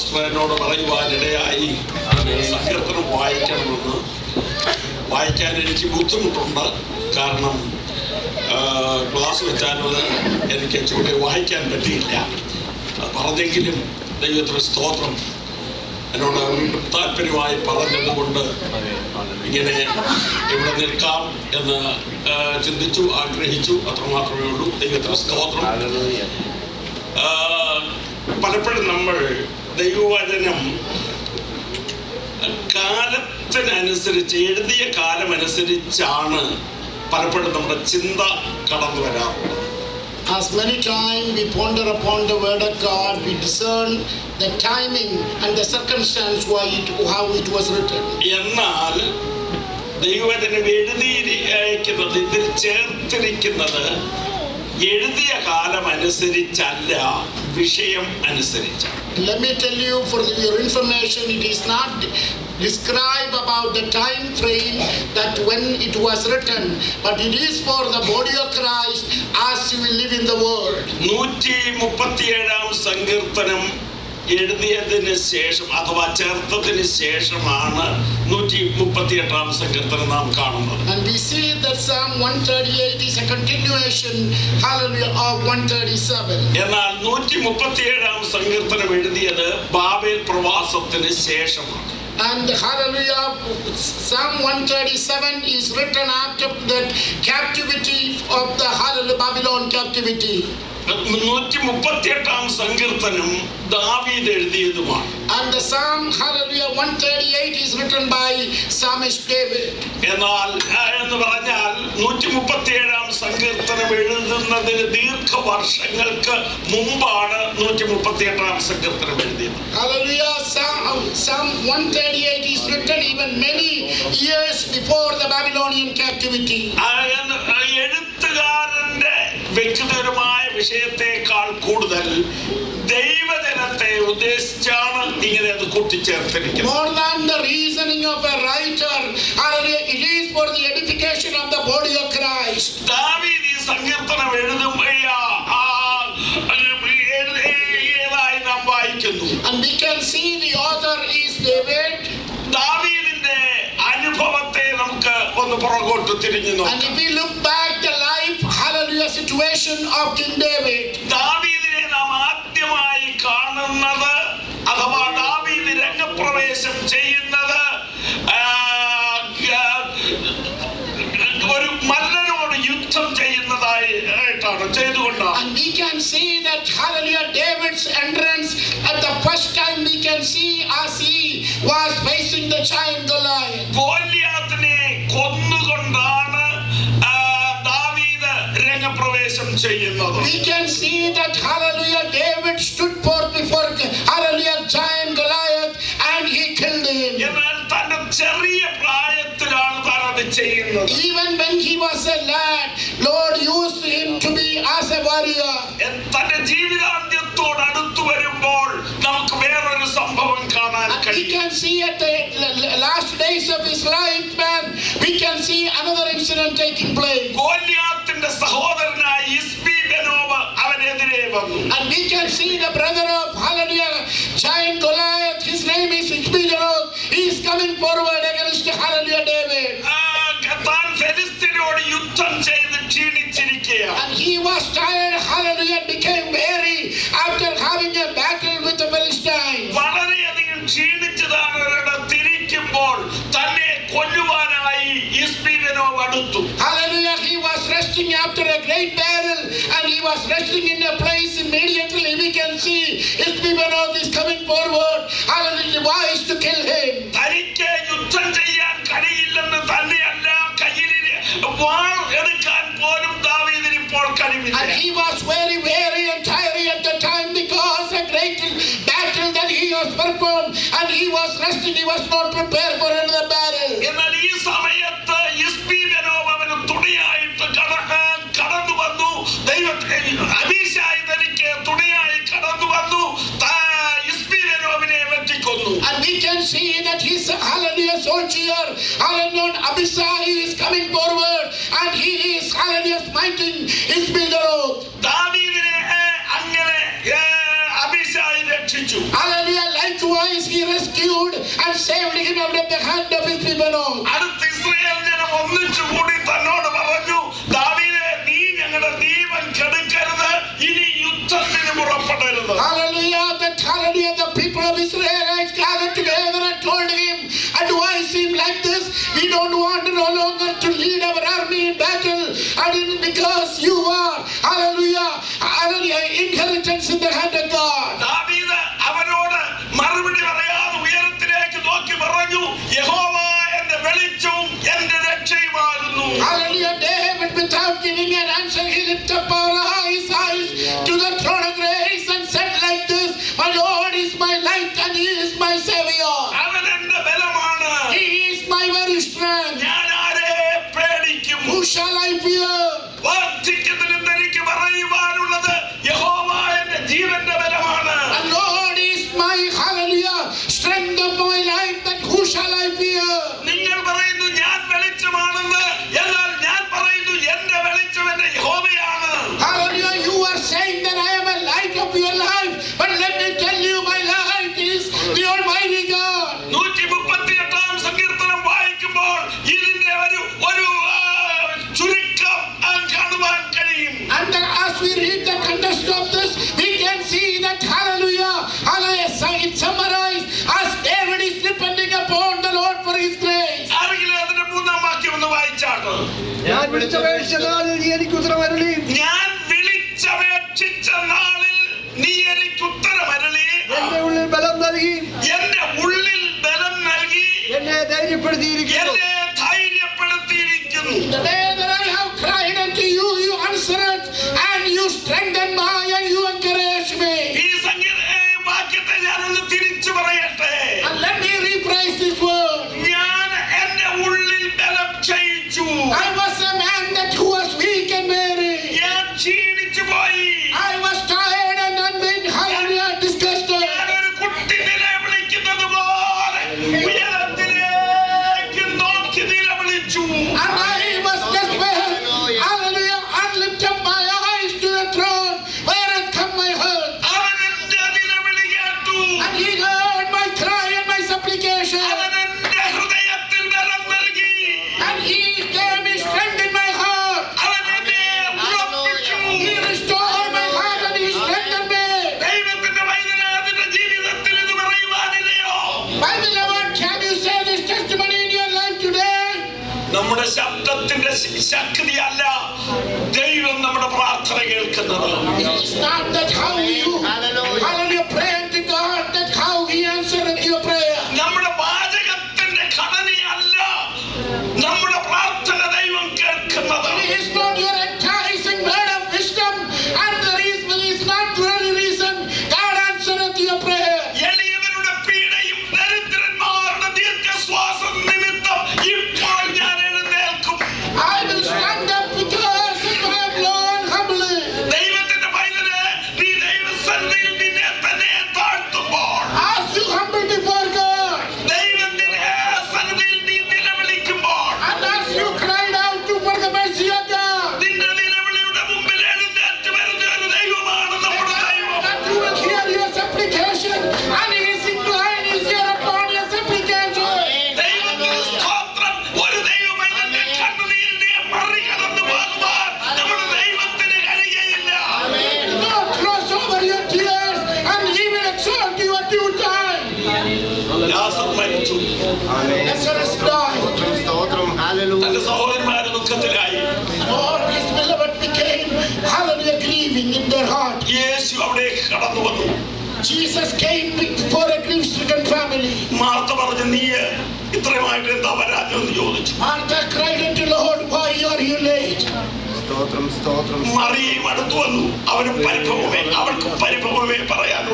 Pastor എന്നോട് പറയുവാനിടയായി സങ്കീർത്തനം വായിക്കാൻ എനിക്ക് ബുദ്ധിമുട്ടുണ്ട്. കാരണം ക്ലാസ് വെച്ചാലത് എനിക്ക് ചൂടെ വായിക്കാൻ പറ്റിയില്ല. പറഞ്ഞെങ്കിലും ദൈവത്തിന് സ്തോത്രം. എന്നോട് വീണ്ടും താല്പര്യമായി പറഞ്ഞതുകൊണ്ട് ഇങ്ങനെ ഇവിടെ നിൽക്കാം എന്ന് ചിന്തിച്ചു, ആഗ്രഹിച്ചു. അത്രമാത്രമേ ഉള്ളൂ. ദൈവത്തിന് സ്തോത്രം. പലപ്പോഴും നമ്മൾ ദൈവവചനം കാലത്തിനനുസരിച്ച്, എഴുതിയ കാലമനുസരിച്ചാണ് പലപ്പോഴും നമ്മുടെ ചിന്ത കടന്നു വരാറുള്ളത്. As many times we ponder upon the word of God, we discern the timing and the circumstance how it was written. എന്നാൽ ദൈവവചനം എഴുതിയിരിക്കുന്നത്, ഇതിൽ ചേർത്തിരിക്കുന്നത് എഴുതിയ കാലം അനുസരിച്ചല്ല, വിഷയം അനുസരിച്ചാണ്. Let me tell you for your information, it is not describe about the time frame that when it was written, but it is for the body of Christ as we live in the world. 137 സങ്കീർത്തനം എഴുതിയതിന് ശേഷം അഥവാ ചേർത്തതിന് ശേഷമാണ് 138 സങ്കീർത്തനം നാം കാണുന്നത്. And we see that Psalm 138 is a continuation, hallelujah, of 137. എന്നാൽ 137 സങ്കീർത്തനം എഴുതിയത് ബാബേൽ പ്രവാസത്തിന് ശേഷമാണ്. And hallelujah, Psalm 137 is written after the captivity of the hallelujah Babylon captivity. 138 സങ്കീർത്തനം ദാവീദ് എഴുതിയതുമാണ്. And the Psalm hallelujah 138 is written by psalmist David. എന്നാൽ എന്ന് പറഞ്ഞാൽ 137 സങ്കീർത്തനം എഴുതുന്നതിന് ദീർഘവർഷങ്ങൾക്ക് മുമ്പാണ് 138 സങ്കീർത്തനം എഴുതിയത്. Hallelujah, Psalm 138 is written even many years before the Babylonian captivity. എഴുത്തുകാരന്റെ വ്യക്തിപരമായ വിഷയത്തെക്കാൾ കൂടുതൽ ദൈവജനത്തെ ഉദ്ദേശിച്ചാണ് ഇങ്ങനെ അത് കൂട്ടിച്ചേർത്തിരിക്കുന്നത്. More than the reasoning of a writer, hallelujah, it is for the edification of the body of Christ. ദാവീദ് ഈ സങ്കീർത്തനം ഏതായി നാം വായിക്കുന്നു. And we can see the author is David. ദാവീദിന്റെ അനുഭവത്തെ നമുക്ക് ഒന്ന് പുറകോട്ട് തിരിഞ്ഞു നോക്കാം. And if we look back the life, hallelujah, situation of King David. ദാവീദിനെ നാം ആദ്യമായി കാണുന്നത് അഥവാ ദാവീദ് രംഗപ്രവേശം ചെയ്യുന്നത് ഒരു മല്ലനോട് യുദ്ധം ചെയ്തുകൊണ്ടാണ്. And we can see that hallelujah David's entrance at the first time we can see as he was facing the giant Goliath. ഗോലിയാത്തിനെ കൊന്നുകൊണ്ടാണ് ദാവീദ് രംഗപ്രവേശം ചെയ്യുന്നത്. We can see that hallelujah David stood forth before hallelujah giant Goliath and he killed him. എന്നാൽ തന്റെ ചെറിയ പ്രായത്തിലാണ് താൻ അത് ചെയ്യുന്നത്. Even when he was a lad, Lord used him to be as a warrior. തന്റെ ജീവിതാന്ത്യത്തോട് അടുത്തു വരുമ്പോൾ നമുക്ക് വേറൊരു സംഭവം കാണാൻ കഴിയും. We can see at the last days of his life, man, we can see another incident taking place. ഗോലിയാത്തിന്റെ സഹോദരനായ ഇസ്ബീബെനോബ് അവനെതിരെ വന്നു. And we can see the brother of hallelujah giant Goliath, his name is Isbibenob. He is coming forward against hallelujah David. താൻ ഫെലിസ്ത്യനോട് യുദ്ധം ചെയ്ത് ക്ഷീണിച്ചിരിക്കുകയാണ്. And he was tired, hallelujah, became weary after having a battle with the Philistines. വളരെയധികം ക്ഷീണിച്ചതാണ് തിരിക്കുമ്പോൾ തന്നെ കൊല്ലുവാനായി ഇസ്ബീബെനോബ് അടുത്തു. Hallelujah, he was resting after a great battle and he was resting in a place. Immediately we can see Isbibenob is coming forward, hallelujah, devised to kill him. തനിക്ക് യുദ്ധം ചെയ്യാൻ കഴിയില്ലെന്ന് തന്നെയല്ല, കയ്യിൽ വാൾ എടുക്കാൻ പോലും ദാവീദിന് ഇപ്പോൾ കഴിവില്ല. And he was very weary and tired at the time because a great battle that he was performed and he was resting, he was not prepared for another battle. എന്നാൽ ഈ സമയത്ത് ഇസ്ബീബെനോബ് അവന് തുണയായിട്ട് കടന്നു വന്നു. അബീശായി തനിക്ക് തുണയായി കടന്നു വന്നു. ഇസ്ബീബെനോബിനെ വെട്ടിക്കൊന്നു. And we can see that his hallelujah soldier, hallelujah Abishai is coming forward and he is hallelujah smiting Isbibenob. ദാവീദിനെ അങ്ങനെ അബീശായി രക്ഷിച്ചു. Hallelujah. Hallelujah. Likewise, he rescued and saved him out of the hand of his people. അടുത്ത Israel ജനം ഒന്നിച്ചുകൂടി തന്നോട് പറഞ്ഞു, ദാവീദേ, നീ ഞങ്ങളുടെ ജീവൻ കെടുക്കരുത്, ഇനി യുദ്ധത്തിന് പുറപ്പെടരുത്. Hallelujah. Hallelujah. The people of Israel gathered together and told him, advised him like this: we don't want no longer to lead our army in battle, and because you are, hallelujah, inheritance in the hand of God. ദാവീദ് അവരോട് മറുപടി പറയാതെ ഉയരത്തിലേക്ക് നോക്കി പറഞ്ഞു, യഹോവ എന്റെ വെളിച്ചവും എന്റെ രക്ഷയുമാകുന്നു. Hallelujah. David, without giving an answer, he lifted up his eyes to the throne of grace and said like this: my Lord is my light and he is my savior. അവൻ എന്റെ ബലമാണ്, He is my very strength. ഞാൻ ആരെ പേടിക്കും? Who shall I fear? വാർദ്ധക്യത്തിലും എനിക്ക് പറയുവാനുള്ളത്, യഹോവ എന്റെ ജീവന്റെ ബലമാണ്. The Lord is my, hallelujah, strength of my life, that who shall I fear? നിങ്ങൾ പറയുന്നു ഞാൻ വെളിച്ചമാണെന്ന്, എന്നാൽ ഞാൻ പറയുന്നു എന്റെ വെളിച്ചം എന്റെ യഹോവയാണ്. Hallelujah, you are saying that I am a light of your life, but let me tell you, my light is the Almighty God. 138 സങ്കീർത്തനം വായിക്കുമ്പോൾ ഇതിന്റെ ഒരു ചുരുക്കം കാണുവാൻ കഴിയും. And then as we read the context of this, we can see that, hallelujah, it summarized as David is depending upon the Lord for his grace. ആരെങ്കിലും അതിന്റെ 3-ാം വാക്യം ഒന്ന് വായിച്ചാട്ടോ. ഞാൻ വിളിച്ചപേക്ഷിച്ച നാളിൽ നീ എനിക്ക് ഉത്തരമരുളി. ഞാൻ വിളിച്ചപേക്ഷിച്ച നാളിൽ നീ എനിക്ക് ഉത്തരമരുളി. എന്റെ ഉള്ളിൽ ബലം നൽകി. എന്റെ ഉള്ളിൽ ബലം നൽകി. എന്നെ ധൈര്യപ്പെടുത്തിയിരിക്കുന്നു. എന്നെ ധൈര്യപ്പെടുത്തിയിരിക്കുന്നു. The day that I have cried unto you, you answered, and you strengthened me, and you encouraged me. ഈ വാക്യത്തെ ഞാനൊന്ന് തിരിച്ചു പറയട്ടെ. And let me rephrase this word. ഞാൻ എന്റെ ഉള്ളിൽ ബലം ക്ഷയിച്ചു. I was a man that who was weak and weary. ഞാൻ ക്ഷീണിച്ചു പോയി. I was tired and unbeen, hallelujah, disgusted. ഞാനൊരു കുട്ടി നിലവിളിക്കുന്നത് പോലെ ഉയരത്തിലേക്ക് നോക്കി നിലവിളിച്ചു. And I was desperate, hallelujah, and lift up my eyes to the throne, where had come my help. അവൻ എന്റെ നിലവിളി കേട്ടു. And he heard my cry and my supplication. അവൻ എന്റെ ഹൃദയത്തിൽ ബലം നൽകി. And he gave me strength in my heart. അവൻ എന്നെ ഉറപ്പിച്ചു. He restored my heart and he strengthened me. ദൈവത്തിന്റെ വൈദ്യനാഥന്റെ ജീവിതത്തിൽ ഇത് പറയുവാനില്ലയോ? My beloved, can you say this testimony in your life today? നമ്മുടെ ശബ്ദത്തിന്റെ ശക്തിയല്ല ദൈവം നമ്മുടെ പ്രാർത്ഥന കേൾക്കുന്നത്. It's not that how you, hallelujah, pray unto God, that how he answered your prayer. നമ്മുടെ വാചകത്തിന്റെ ഘടനയല്ല നമ്മുടെ പ്രാർത്ഥന ദൈവം കേൾക്കുന്നത്. It is not your enticing word of wisdom, and the reason is not really reason God answered your prayer. എളിയവരുടെ പീഡയും ദരിദ്രന്മാരുടെ ദീർഘശ്വാസം നിമിത്തം ഇപ്പോൾ ഞാൻ എഴുന്നേൽക്കും. I will stand up because I am Lord humbly. ദൈവത്തിന്റെ പൈതലെ, നീ ദൈവസന്നിധിയിൽ നിന്നെ തന്നെ താഴ്ത്തുമ്പോൾ, As you humble before God, ദൈവത്തിന്റെ സന്നിധിയിൽ നീ നിലവിളിക്കുമ്പോൾ, and as you cried out for the mercy of God, നിന്റെ നിലവിളിയുടെ മുമ്പിൽ എഴുന്നേറ്റ് വരുന്ന ഒരു ദൈവമാണ് നമ്മുടെ ദൈവം. that you will hear your supplication, and he is inclined his ear upon your supplication. ദൈവത്തിന് സ്തോത്രം. ഒരു ദൈവമായി നിന്റെ കണ്ണുനീരിനെ മറികടന്നു പോകുവാൻ നമ്മുടെ ദൈവത്തിന് കഴിയുകയില്ല. Do not cross over your tears, and he will exalt you at due time. ലാസർ മരിച്ചു. Lazarus died. സ്തോത്രം. ഹല്ലേലൂയ. തന്റെ സഹോദരന്മാര് ദുഃഖത്തിലായി. All his beloved became, hallelujah, grieving in their heart. യേശു അവിടേക്ക് കടന്നു വന്നു. Jesus came for a grief-stricken family. Martha പറഞ്ഞു, നീ ഇത്രയുമായിട്ട് എന്താ വരാഞ്ഞോ എന്ന് ചോദിച്ചു. Martha cried unto Lord, why are you late? സ്തോത്രം. സ്തോത്രം. മറിയയും അടുത്തു വന്നു. അവൾക്ക് പരിഭവമേ പറയാനുള്ളൂ.